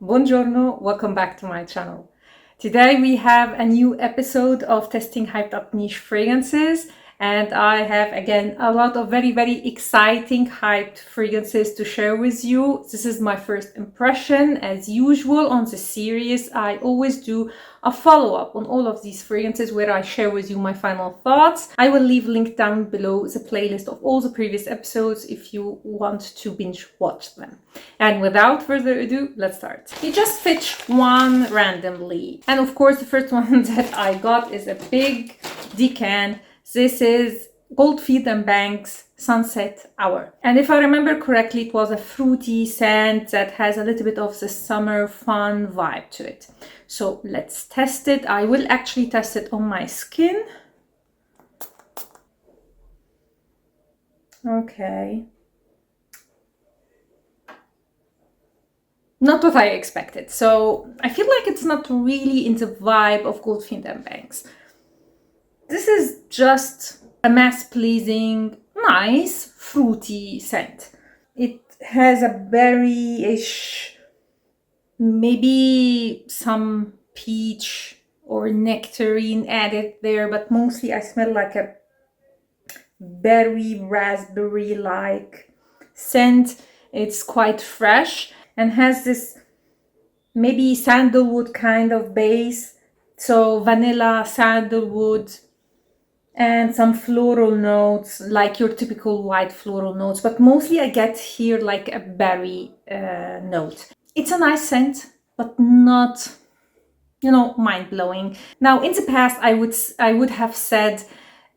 Buongiorno, welcome back to my channel. Today we have a new episode of testing hyped up niche fragrances, and I have again a lot of very exciting hyped fragrances to share with you. This is my first impression. As usual on the series, I always do a follow-up on all of these fragrances where I share with you my final thoughts. I will leave link down below the playlist of all the previous episodes if you want to binge watch them. And without further ado, let's start. You just pitch one randomly. And of course, the first one that I got is a big decant. This is Gourmand Banks Sunset Hour. And if I remember correctly, it was a fruity scent that has a little bit of the summer fun vibe to it. So let's test it. I will actually test it on my skin. Okay. Not what I expected. So I feel like it's not really in the vibe of Gourmand Banks. This is just a mass-pleasing, nice, fruity scent. It has a berry-ish, maybe some peach or nectarine added there, but mostly I smell like a berry, raspberry-like scent. It's quite fresh and has this maybe sandalwood kind of base. So vanilla, sandalwood, and some floral notes, like your typical white floral notes, but mostly I get here like a berry note. It's a nice scent, but not, mind-blowing. Now, in the past, I would have said,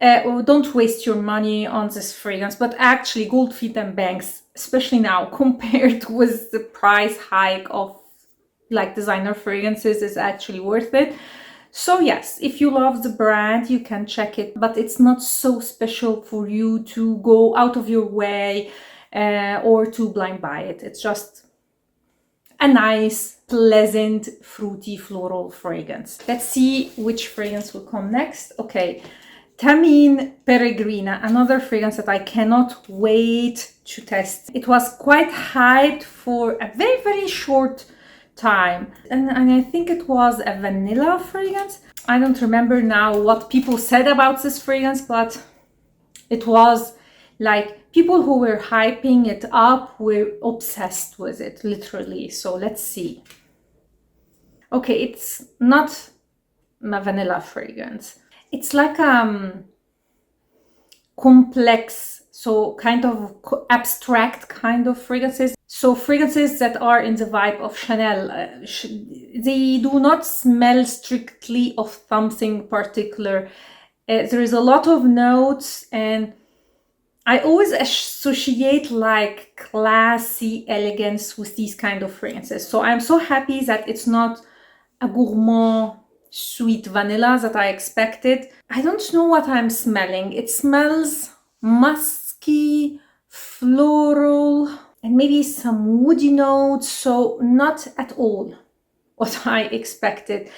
don't waste your money on this fragrance, but actually Gourmand Banks, especially now, compared with the price hike of like designer fragrances, is actually worth it. So yes, if you love the brand, you can check it, but it's not so special for you to go out of your way or to blind buy it. It's just a nice, pleasant, fruity, floral fragrance. Let's see which fragrance will come next. Okay, Peregrina, another fragrance that I cannot wait to test. It was quite hyped for a very short time, and I think it was a vanilla fragrance. I don't remember now what people said about this fragrance, but it was like people who were hyping it up were obsessed with it, literally. So let's see. Okay, it's not a vanilla fragrance. It's like complex, so kind of abstract kind of fragrances. So fragrances that are in the vibe of Chanel, they do not smell strictly of something particular. There is a lot of notes, and I always associate like classy elegance with these kind of fragrances. So I'm so happy that it's not a Gourmand sweet vanilla that I expected. I don't know what I'm smelling. It smells musky, floral, and maybe some woody notes, so not at all what I expected.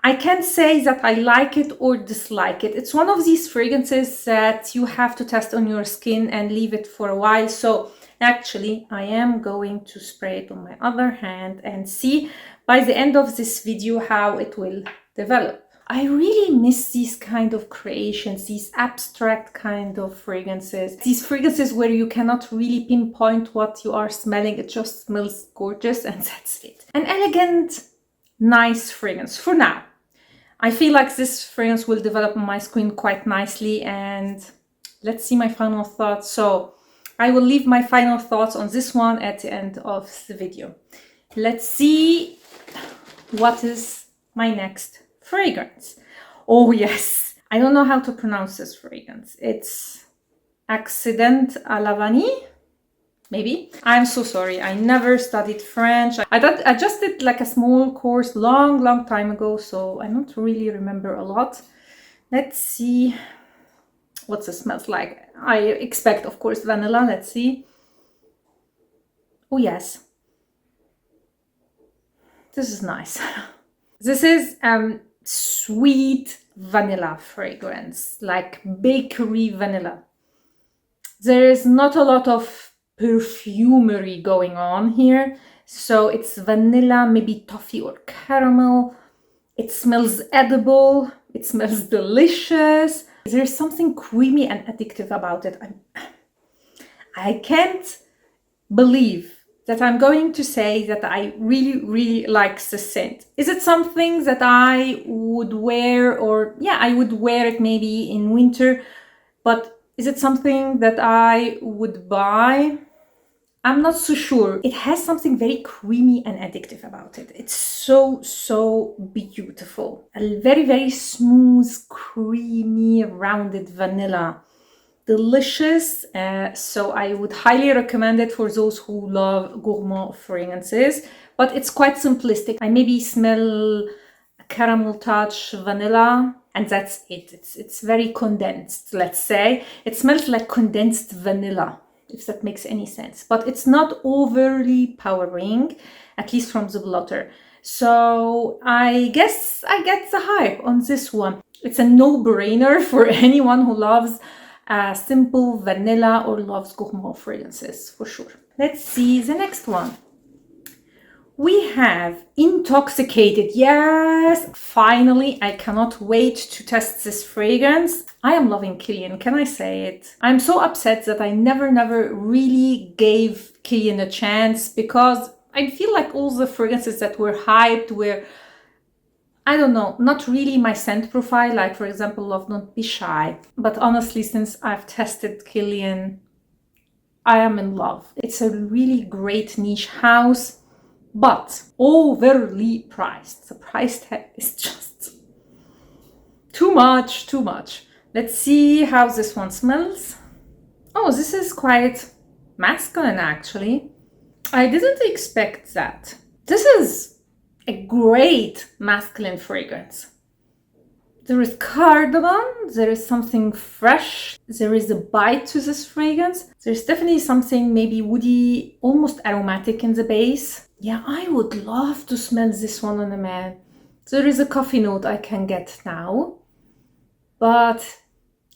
I can't say that I like it or dislike it. It's one of these fragrances that you have to test on your skin and leave it for a while. So actually, I am going to spray it on my other hand and see by the end of this video how it will develop. I really miss these kind of creations, these abstract kind of fragrances. These fragrances where you cannot really pinpoint what you are smelling. It just smells gorgeous and that's it. An elegant, nice fragrance for now. I feel like this fragrance will develop on my skin quite nicely, and let's see my final thoughts. So I will leave my final thoughts on this one at the end of the video. Let's see what is my next fragrance. Oh yes, I don't know how to pronounce this fragrance. It's Accident à la vanille, maybe. I'm so sorry, I never studied French. I just did like a small course long time ago, so I don't really remember a lot. Let's see what this smells like. I expect, of course, vanilla. Let's see. Oh yes, this is nice. This is sweet vanilla fragrance, like bakery vanilla. There is not a lot of perfumery going on here. So it's vanilla, maybe toffee or caramel. It smells edible. It smells delicious. There's something creamy and addictive about it. I can't believe that I'm going to say that I really, really like the scent. Is it something that I would wear, or yeah, I would wear it maybe in winter, but is it something that I would buy? I'm not so sure. It has something very creamy and addictive about it. It's so, so beautiful. A very, very smooth, creamy, rounded vanilla. Delicious. So I would highly recommend it for those who love Gourmand fragrances. But it's quite simplistic. I maybe smell a caramel touch, vanilla, and that's it. It's very condensed, let's say. It smells like condensed vanilla, if that makes any sense. But it's not overly powering, at least from the blotter. So I guess I get the hype on this one. It's a no-brainer for anyone who loves simple vanilla or loves Gourmand fragrances, for sure. Let's see the next one. We have Intoxicated. Yes, finally, I cannot wait to test this fragrance. I am loving Kilian, can I say it? I'm so upset that I never really gave Kilian a chance, because I feel like all the fragrances that were hyped were, I don't know, not really my scent profile, like for example, Love Not Be Shy. But honestly, since I've tested Kilian, I am in love. It's a really great niche house, but overly priced. The price tag is just too much. Let's see how this one smells. Oh, this is quite masculine, actually. I didn't expect that. This is a great masculine fragrance. There is cardamom, there is something fresh, there is a bite to this fragrance. There's definitely something maybe woody, almost aromatic in the base. Yeah, I would love to smell this one on a man. There is a coffee note I can get now, but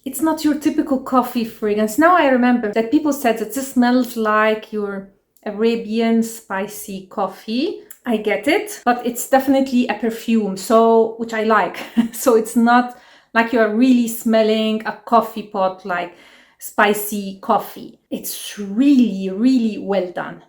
it's not your typical coffee fragrance. Now I remember that people said that this smells like your Arabian spicy coffee. I get it, but it's definitely a perfume, so which I like. So it's not like you are really smelling a coffee pot, like spicy coffee. It's really well done.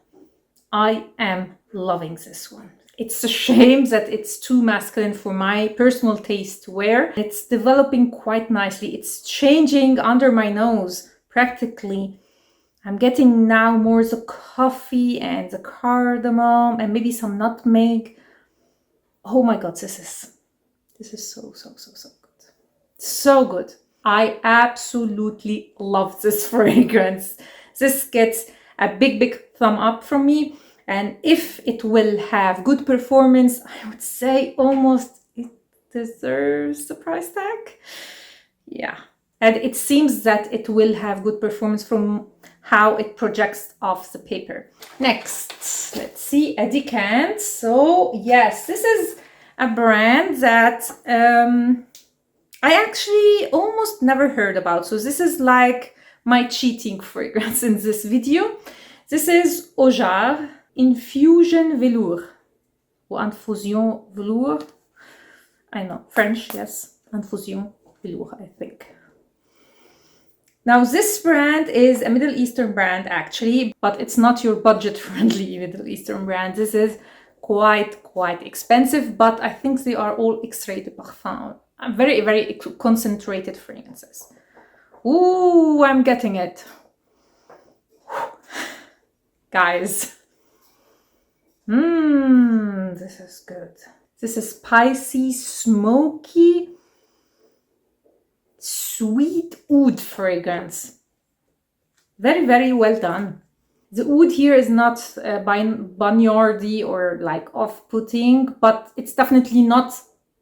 I am loving this one. It's a shame that it's too masculine for my personal taste to wear. It's developing quite nicely. It's changing under my nose practically. I'm getting now more the coffee and the cardamom and maybe some nutmeg. Oh my god, this is so good. So good. I absolutely love this fragrance. This gets a big thumb up from me. And if it will have good performance, I would say almost it deserves the price tag. Yeah. And it seems that it will have good performance from how it projects off the paper. Next, let's see, a decant. So yes, this is a brand that I actually almost never heard about. So this is like my cheating fragrance in this video. This is Kajal Infusion velours, or Infusion velours. I know, French, yes. Infusion velours, I think. Now, this brand is a Middle Eastern brand, actually, but it's not your budget-friendly Middle Eastern brand. This is quite expensive, but I think they are all extrait de parfum. Very concentrated fragrances. Ooh, I'm getting it. Guys. This is good. This is spicy, smoky, sweet oud fragrance. Very well done. The oud here is not barnyardy or like off-putting, but it's definitely not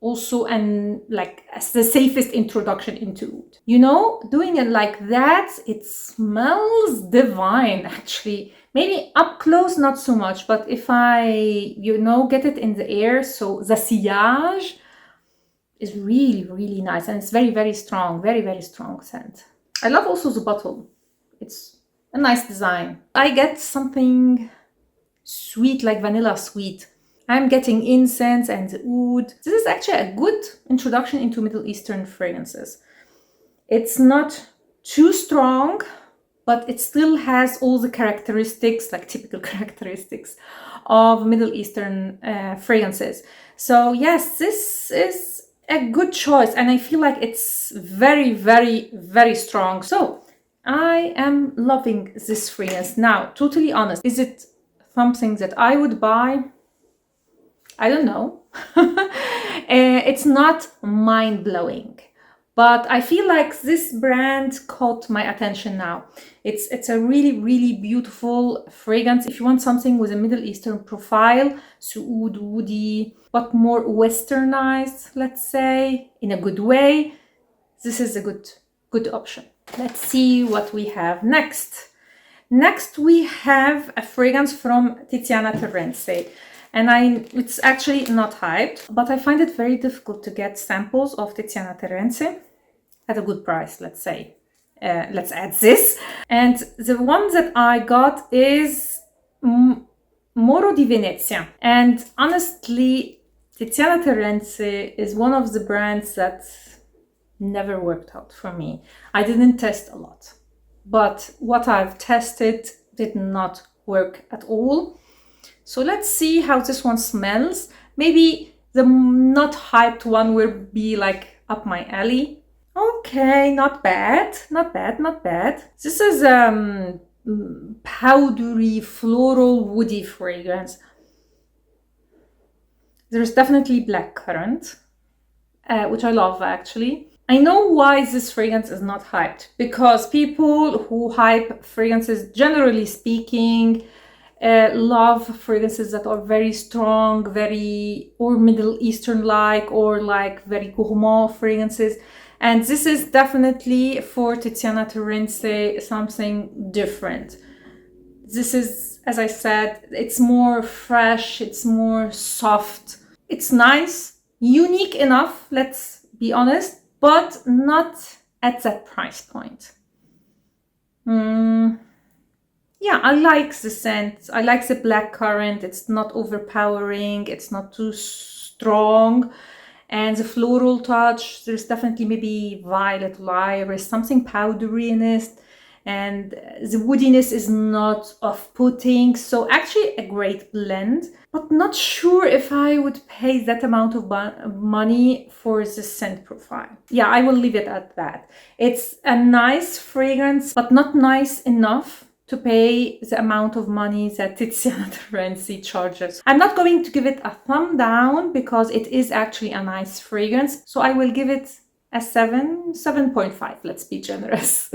also the safest introduction into oud. You know, doing it like that, it smells divine actually. Maybe up close, not so much, but if I, get it in the air, so the sillage is really nice, and it's very strong, very strong scent. I love also the bottle. It's a nice design. I get something sweet, like vanilla sweet. I'm getting incense and oud. This is actually a good introduction into Middle Eastern fragrances. It's not too strong, but it still has all the characteristics, like typical characteristics of Middle Eastern fragrances. So yes, this is a good choice, and I feel like it's very, very, very strong. So I am loving this fragrance. Now, totally honest, is it something that I would buy? I don't know. It's not mind-blowing, but I feel like this brand caught my attention now. It's a really, really beautiful fragrance. If you want something with a Middle Eastern profile, oud, woody, but more westernized, let's say, in a good way, this is a good option. Let's see what we have next. Next, we have a fragrance from Tiziana Terenzi. And it's actually not hyped, but I find it very difficult to get samples of Tiziana Terenzi at a good price, let's say. Let's add this. And the one that I got is Moro di Venezia. And honestly, Tiziana Terenzi is one of the brands that never worked out for me. I didn't test a lot, but what I've tested did not work at all. So let's see how this one smells. Maybe the not hyped one will be like up my alley. Okay, not bad, not bad, not bad. This is powdery, floral, woody fragrance. There's definitely blackcurrant, which I love actually. I know why this fragrance is not hyped, because people who hype fragrances, generally speaking, love fragrances that are very strong, or Middle Eastern like, or like very gourmand fragrances. And this is definitely for Tiziana Terenzi something different. This is, as I said, it's more fresh, it's more soft. It's nice, unique enough, let's be honest, but not at that price point. Yeah, I like the scent. I like the blackcurrant. It's not overpowering. It's not too strong. And the floral touch, there's definitely maybe violet, iris, something powdery in it. And the woodiness is not off-putting. So actually a great blend, but not sure if I would pay that amount of money for the scent profile. Yeah, I will leave it at that. It's a nice fragrance, but not nice enough to pay the amount of money that Tiziana Terenzi charges. I'm not going to give it a thumb down because it is actually a nice fragrance. So I will give it a 7.5. Let's be generous.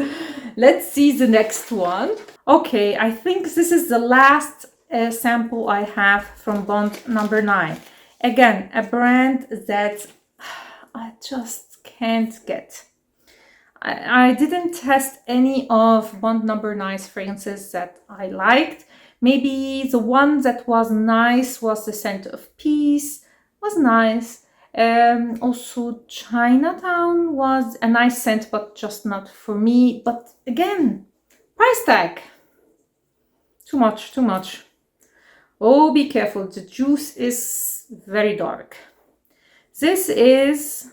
Let's see the next one. Okay, I think this is the last sample I have from Bond number 9. Again, a brand that I just can't get. I didn't test any of Bond number 9's fragrances that I liked. Maybe the one that was nice was the Scent of Peace, was nice. Also Chinatown was a nice scent, but just not for me. But again, price tag. Too much, too much. Oh, be careful, the juice is very dark. This is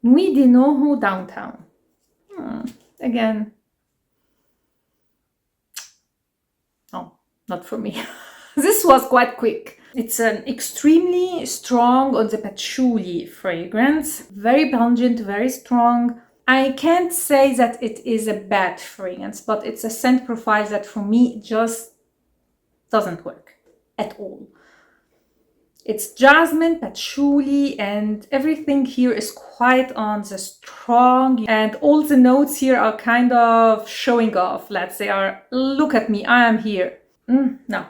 Nuit de Noho Downtown. Again, no, not for me. This was quite quick. It's an extremely strong on the patchouli fragrance. Very pungent, very strong. I can't say that it is a bad fragrance, but it's a scent profile that for me just doesn't work at all. It's jasmine, patchouli, and everything here is quite on the strong, and all the notes here are kind of showing off. Let's say look at me, I am here. No.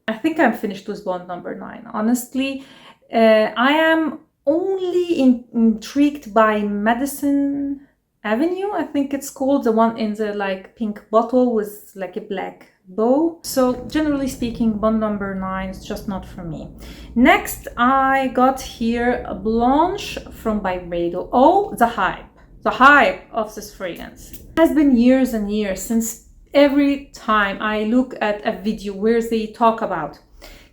I think I'm finished with Bond number 9. Honestly, I am only intrigued by Madison Avenue, I think it's called, the one in the like pink bottle with like a black bow. So generally speaking, Bond number 9 is just not for me. Next, I got here a Blanche from Byredo. Oh, the hype of this fragrance. It has been years and years since every time I look at a video where they talk about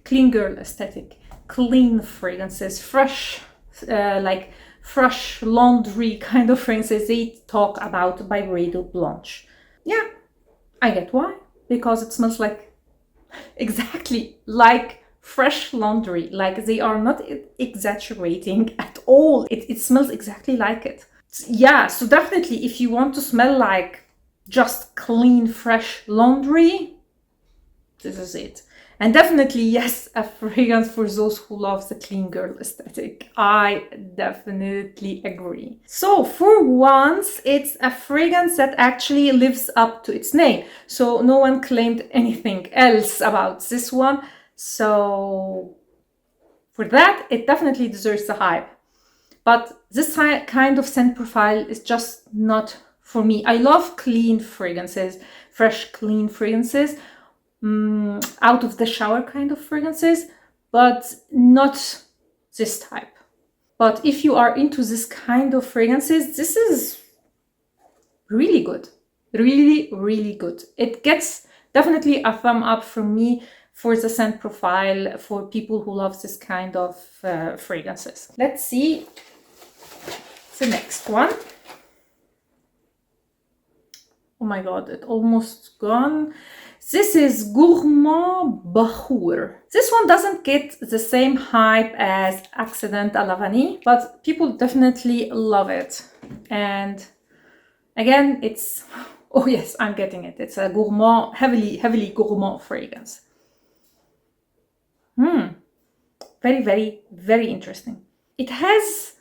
clean girl aesthetic, clean fragrances, fresh, like fresh laundry kind of fragrances, they talk about byredo Blanche. Yeah, I get why. Because it smells like exactly like fresh laundry. Like they are not exaggerating at all. It smells exactly like it. Yeah, so definitely if you want to smell like just clean, fresh laundry, this is it. And definitely, yes, a fragrance for those who love the clean girl aesthetic. I definitely agree. So for once, it's a fragrance that actually lives up to its name. So no one claimed anything else about this one. So for that, it definitely deserves the hype. But this kind of scent profile is just not for me. I love clean fragrances, fresh, clean fragrances. Out of the shower kind of fragrances, but not this type. But if you are into this kind of fragrances, this is really good. Really, really good. It gets definitely a thumb up from me for the scent profile for people who love this kind of fragrances. Let's see the next one. Oh my god, it almost gone. This is Gourmand bakhoor. This one doesn't get the same hype as Accident à la vanille, but people definitely love it. And again, it's, oh yes, I'm getting it. It's a gourmand, heavily gourmand fragrance. Very, very, very interesting. It has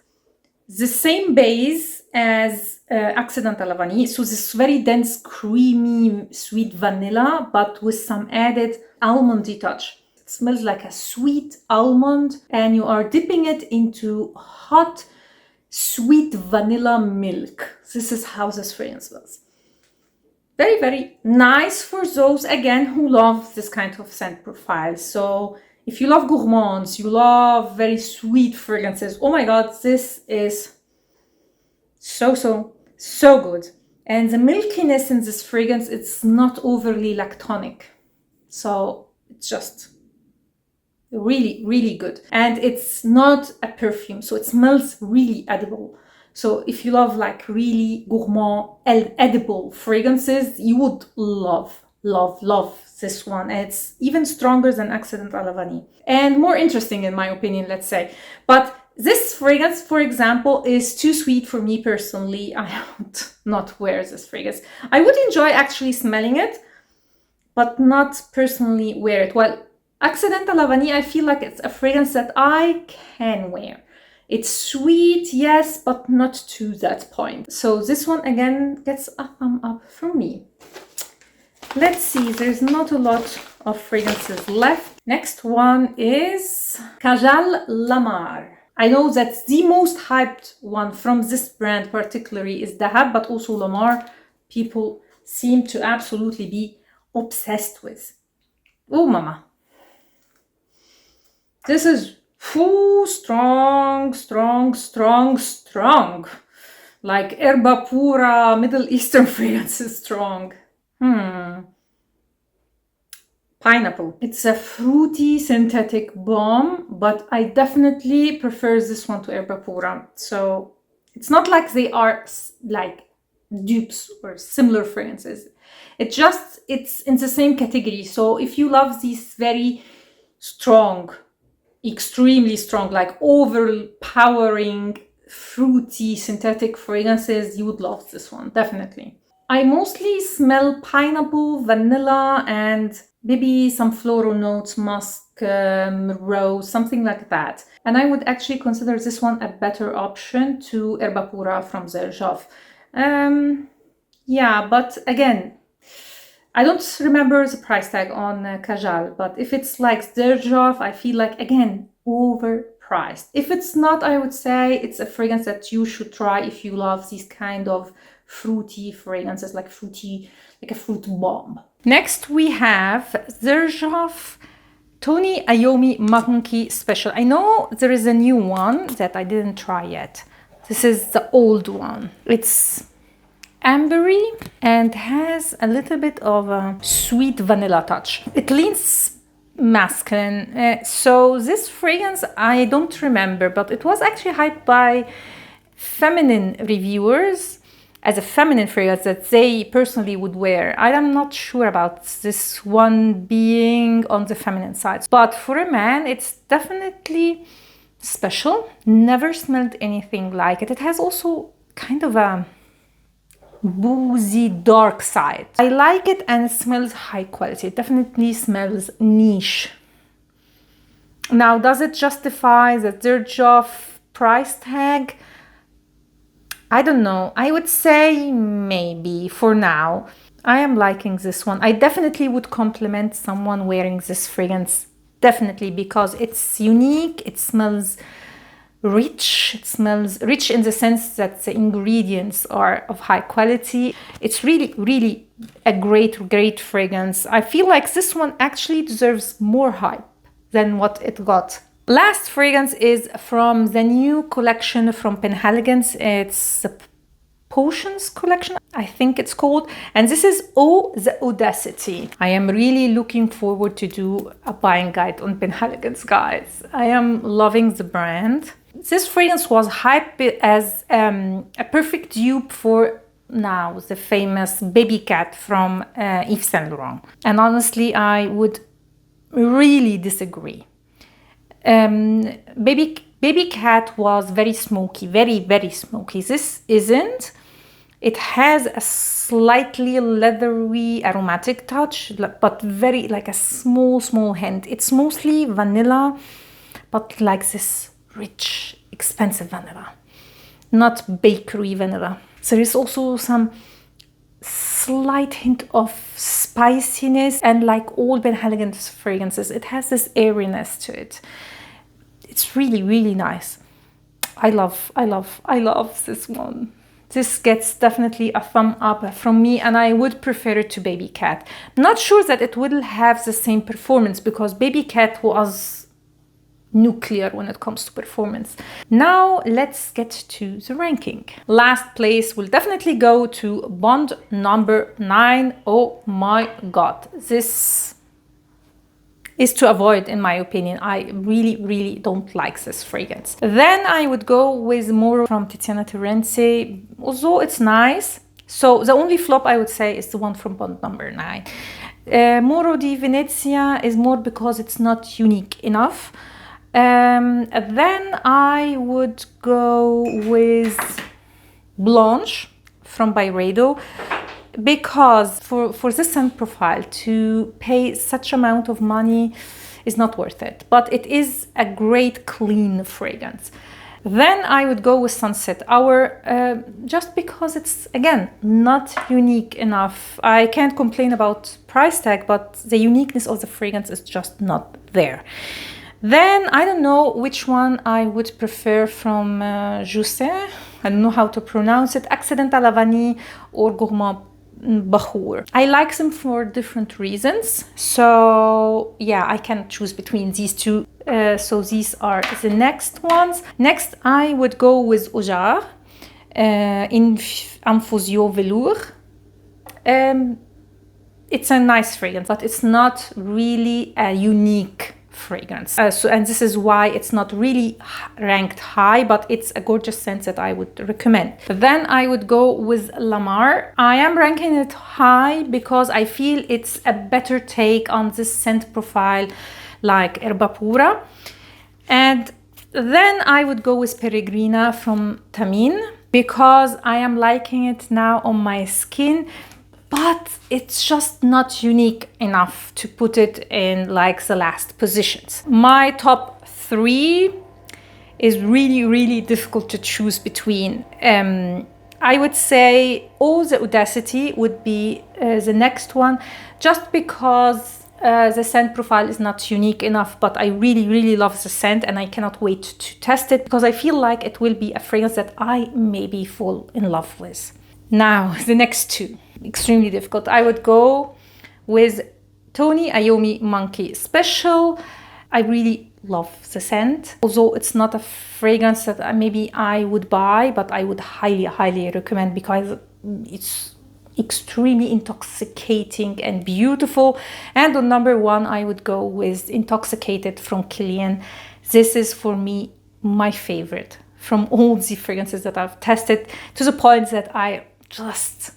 the same base as Accident à la vanille, so this very dense, creamy, sweet vanilla, but with some added almondy touch. It smells like a sweet almond, and you are dipping it into hot, sweet vanilla milk. This is how this fragrance smells. Very, very nice for those, again, who love this kind of scent profile. So if you love gourmands, you love very sweet fragrances, oh my god, this is so good. And the milkiness in this fragrance, it's not overly lactonic. So it's just really, really good. And it's not a perfume, so it smells really edible. So if you love like really gourmand, edible fragrances, you would love this one. And it's even stronger than Accident à la vanille. And more interesting in my opinion, let's say. But this fragrance, for example, is too sweet for me personally. I would not wear this fragrance. I would enjoy actually smelling it, but not personally wear it. Well, Accident à la vanille, I feel like it's a fragrance that I can wear. It's sweet, yes, but not to that point. So this one, again, gets a thumb up from me. Let's see, there's not a lot of fragrances left. Next one is Kajal Lamar. I know that the most hyped one from this brand particularly is Dahab, but also Lamar people seem to absolutely be obsessed with. Oh mama. This is strong. Like Herba Pura, Middle Eastern fragrances strong. Pineapple. It's a fruity synthetic balm, but I definitely prefer this one to Herba Pura. So it's not like they are like dupes or similar fragrances. It's in the same category. So if you love these very strong, extremely strong, like overpowering, fruity synthetic fragrances, you would love this one, definitely. I mostly smell pineapple, vanilla, and maybe some floral notes, musk, rose, something like that. And I would actually consider this one a better option to Herba Pura from Zerjov. Yeah, but again, I don't remember the price tag on Kajal, but if it's like Zerjov, I feel like, again, overpriced. If it's not, I would say it's a fragrance that you should try if you love these kind of fruity fragrances, like a fruit bomb. Next we have Zerjov Tony Iommi Monkey Special. I know there is a new one that I didn't try yet. This is the old one. It's ambery and has a little bit of a sweet vanilla touch. It leans masculine. So this fragrance, I don't remember, but it was actually hyped by feminine reviewers as a feminine fragrance that they personally would wear. I am not sure about this one being on the feminine side, but for a man, it's definitely special. Never smelled anything like it. It has also kind of a boozy dark side. I like it, and it smells high quality. It definitely smells niche. Now, does it justify the dirge of price tag? I don't know. I would say maybe for now. I am liking this one. I definitely would compliment someone wearing this fragrance, definitely, because it's unique. It smells rich. It smells rich in the sense that the ingredients are of high quality. It's really, really a great fragrance. I feel like this one actually deserves more hype than what it got. Last fragrance is from the new collection from Penhaligon's. It's the Potions collection, I think it's called. And this is the Audacity. I am really looking forward to do a buying guide on Penhaligon's, guys. I am loving the brand. This fragrance was hyped as a perfect dupe for now the famous Baby Cat from Yves Saint Laurent. And honestly, I would really disagree. Baby Cat was very smoky, very smoky. This isn't. It has a slightly leathery aromatic touch, but very like a small hint. It's mostly vanilla, but like this rich, expensive vanilla, not bakery vanilla. So there is also some slight hint of spiciness, and like all Penhaligon's fragrances, it has this airiness to it. It's really nice. I love this one. This gets definitely a thumb up from me, and I would prefer it to Baby Cat. Not sure that it will have the same performance, because Baby Cat was nuclear when it comes to performance. Now let's get to the ranking. Last place will definitely go to Bond number 9. Oh my god, this is to avoid, in my opinion. I really don't like this fragrance. Then I would go with Moro from Tiziana Terenzi, although it's nice. So the only flop I would say is the one from Bond number 9. Moro di Venezia is more because it's not unique enough. Then I would go with Blanche from byredo, because for this scent profile to pay such amount of money is not worth it, but it is a great clean fragrance. Then I would go with Sunset Hour, just because it's, again, not unique enough. I can't complain about price tag, but the uniqueness of the fragrance is just not there. Then I don't know which one I would prefer from Jousset. I don't know how to pronounce it. Accident à la vanille or Gourmand bakhoor. I like them for different reasons. So yeah, I can choose between these two. So these are the next ones. Next, I would go with Ojar Infusion velours. It's a nice fragrance, but it's not really a unique fragrance. And this is why it's not really ranked high, but it's a gorgeous scent that I would recommend. Then I would go with Lamar. I am ranking it high because I feel it's a better take on this scent profile like Erba Pura. And then I would go with Peregrina from Tamin, because I am liking it now on my skin, but it's just not unique enough to put it in like the last positions. My top 3 is really difficult to choose between. I would say the Audacity would be the next one, just because the scent profile is not unique enough, but I really love the scent, and I cannot wait to test it, because I feel like it will be a fragrance that I maybe fall in love with. Now, the next 2. Extremely difficult. I would go with Tony Iommi Monkey Special. I really love the scent, although it's not a fragrance that maybe I would buy, but I would highly recommend, because it's extremely intoxicating and beautiful. And on number 1, I would go with Intoxicated from Kilian. This is for me my favorite from all the fragrances that I've tested, to the point that I just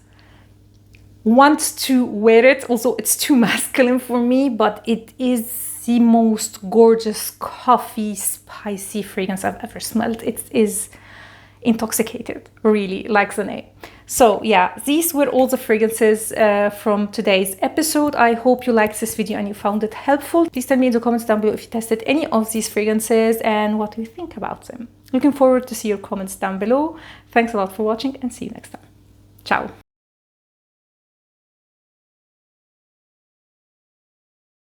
want to wear it. Also, it's too masculine for me, but it is the most gorgeous coffee spicy fragrance I've ever smelled. It is Intoxicated, really, like the name. So yeah, these were all the fragrances from today's episode. I hope you liked this video and you found it helpful. Please tell me in the comments down below if you tested any of these fragrances and what you think about them. Looking forward to see your comments down below. Thanks a lot for watching and see you next time. Ciao!